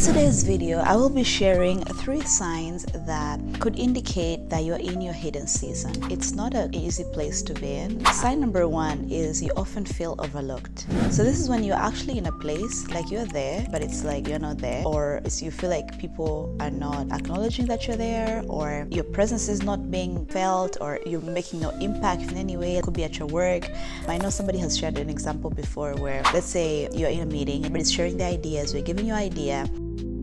Today's video, I will be sharing 3 signs that could indicate that you're in your hidden season. It's not an easy place to be in. Sign number 1 is you often feel overlooked. So this is when you're actually in a place, like you're there, but it's like you're not there, or you feel like people are not acknowledging that you're there, or your presence is not being felt, or you're making no impact in any way. It could be at your work. I know somebody has shared an example before where, let's say you're in a meeting, everybody's sharing their ideas, you're giving your idea,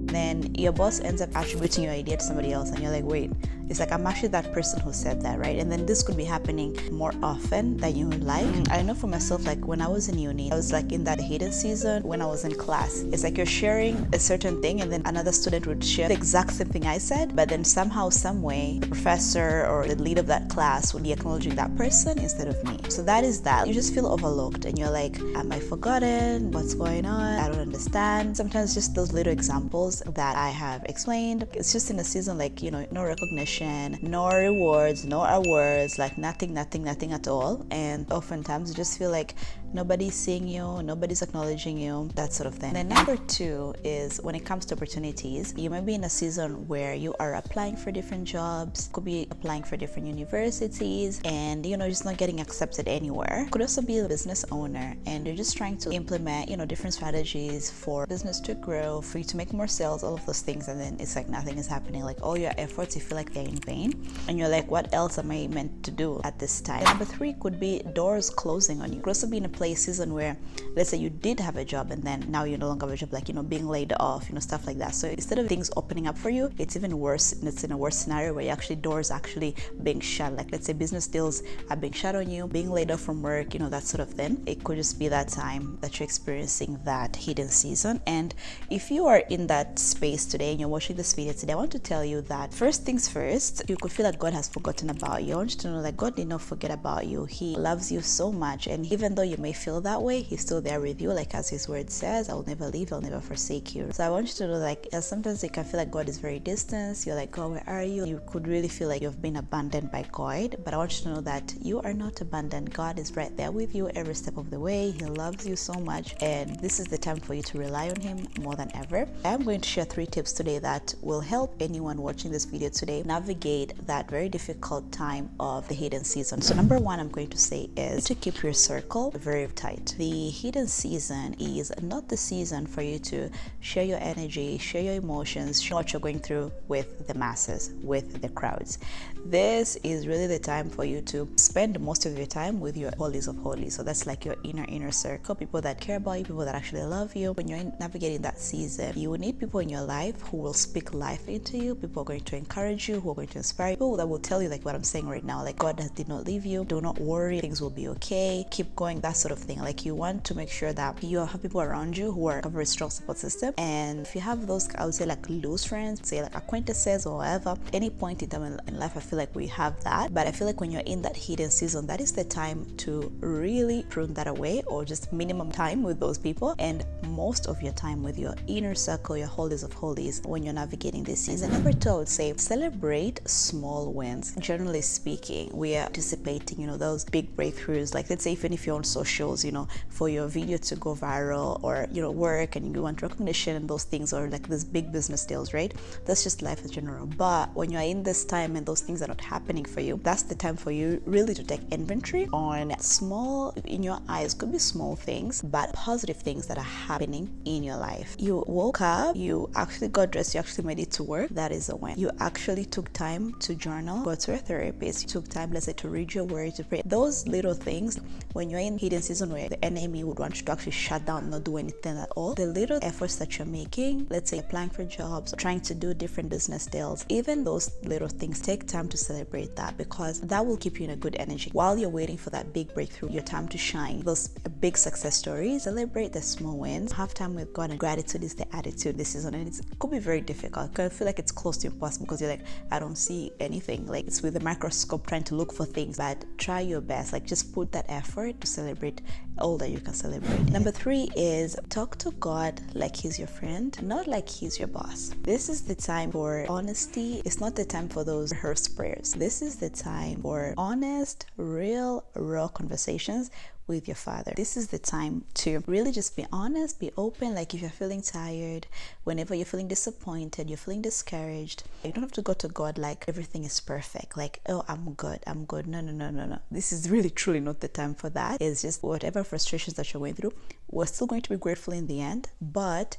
then your boss ends up attributing your idea to somebody else, and you're like, wait, it's like I'm actually that person who said that, right? And then this could be happening more often than you would like. I know for myself, like when I was in uni, I was like in that hidden season when I was in class. It's like you're sharing a certain thing, and then another student would share the exact same thing I said, but then somehow, some way, the professor or the lead of that class would be acknowledging that person instead of me. So that is that. You just feel overlooked, and you're like, am I forgotten? What's going on? I don't understand. Sometimes just those little examples that I have explained. It's just in a season like, no recognition, no rewards, no awards, like nothing at all. And oftentimes you just feel like nobody's seeing you, nobody's acknowledging you, that sort of thing. Then number 2 is when it comes to opportunities, you might be in a season where you are applying for different jobs, could be applying for different universities, and just not getting accepted anywhere. Could also be a business owner, and you're just trying to implement different strategies for business to grow, for you to make more sales, all of those things, and then it's like nothing is happening. Like all your efforts, you feel like they're in vain, and you're like, what else am I meant to do at this time? Number 3 could be doors closing on you. Could also be in a season where, let's say you did have a job, and then now you no longer have a job, like being laid off, stuff like that. So instead of things opening up for you, it's even worse. It's in a worse scenario where doors actually being shut. Like let's say business deals are being shut on you, being laid off from work, that sort of thing. It could just be that time that you're experiencing that hidden season. And if you are in that space today and you're watching this video today, I want to tell you that first things first, you could feel like God has forgotten about you. I want you to know that God did not forget about you. He loves you so much, and even though you may feel that way, He's still there with you. Like as His word says, I will never leave, I'll never forsake you. So I want you to know, like, sometimes you can feel like God is very distant. You're like, God, where are you? You could really feel like you've been abandoned by God, but I want you to know that you are not abandoned. God is right there with you every step of the way. He loves you so much, and this is the time for you to rely on Him more than ever. I'm going to share 3 tips today that will help anyone watching this video today navigate that very difficult time of the hidden season. So number 1, I'm going to say is to keep your circle very tight. The hidden season is not the season for you to share your energy, share your emotions, share what you're going through with the masses, with the crowds. This is really the time for you to spend most of your time with your holies of holies. So that's like your inner circle, people that care about you, people that actually love you. When you're navigating that season, you will need people in your life who will speak life into you. People who are going to encourage you, who are going to inspire you, people that will tell you like what I'm saying right now, like God did not leave you, do not worry, things will be okay, keep going, that sort of thing. Like you want to make sure that you have people around you who are a very strong support system. And if you have those, I would say like loose friends, say like acquaintances or whatever, any point in time in life, I feel like we have that. But I feel like when you're in that hidden season, that is the time to really prune that away, or just minimum time with those people, and most of your time with your inner circle, your holies of holies, when you're navigating this season. Number 2, I would say celebrate small wins. Generally speaking, we are anticipating, those big breakthroughs. Like let's say even if you're on socials, for your video to go viral, or work and you want recognition and those things, or like these big business deals, right? That's just life in general. But when you're in this time and those things are not happening for you, that's the time for you really to take inventory on small, in your eyes, could be small things, but positive things that are happening in your life. You woke up, you actually got dressed, you actually made it to work. That is a win. You actually took time to journal, go to a therapist, you took time, let's say, to read your word, to pray. Those little things, when you're in hidden season where the enemy would want you to actually shut down, not do anything at all, the little efforts that you're making, let's say applying for jobs, trying to do different business deals, even those little things, take time to celebrate that, because that will keep you in a good energy while you're waiting for that big breakthrough, your time to shine. Those big success stories, celebrate the small wins, have time with God, and gratitude is the attitude this season. And it could be very difficult, because I feel like it's close to impossible, because you're like, I don't see anything, like it's with a microscope trying to look for things. But try your best, like just put that effort to celebrate all that you can celebrate. Number 3 is talk to God like He's your friend, not like He's your boss. This is the time for honesty. It's not the time for those rehearsed prayers. This is the time for honest, real, raw conversations with your Father. This is the time to really just be honest, be open. Like if you're feeling tired, whenever you're feeling disappointed, you're feeling discouraged, you don't have to go to God like everything is perfect. Like, oh, I'm good. No. This is really truly not the time for that. It's just whatever frustrations that you're going through, we're still going to be grateful in the end, but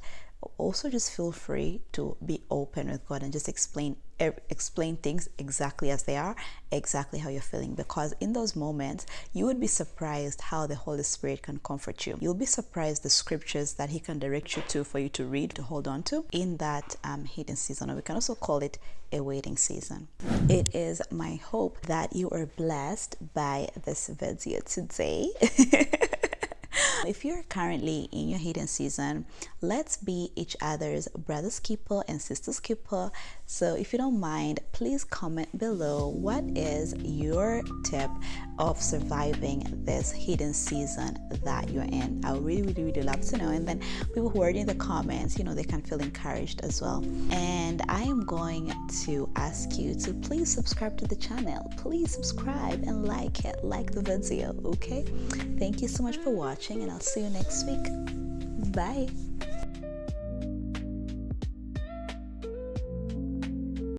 also just feel free to be open with God and just explain things exactly as they are, exactly how you're feeling, because in those moments you would be surprised how the Holy Spirit can comfort you. You'll be surprised the scriptures that He can direct you to for you to read, to hold on to in that hidden season, or we can also call it a waiting season. It is my hope that you are blessed by this video today. If you're currently in your hidden season, let's be each other's brother's keeper and sister's keeper. So if you don't mind, please comment below what is your tip of surviving this hidden season that you're in. I would really love to know. And then people who are in the comments, they can feel encouraged as well. And I am going to ask you to please subscribe to the channel. Please subscribe and like the video, okay? Thank you so much for watching, and I'll see you next week. Bye.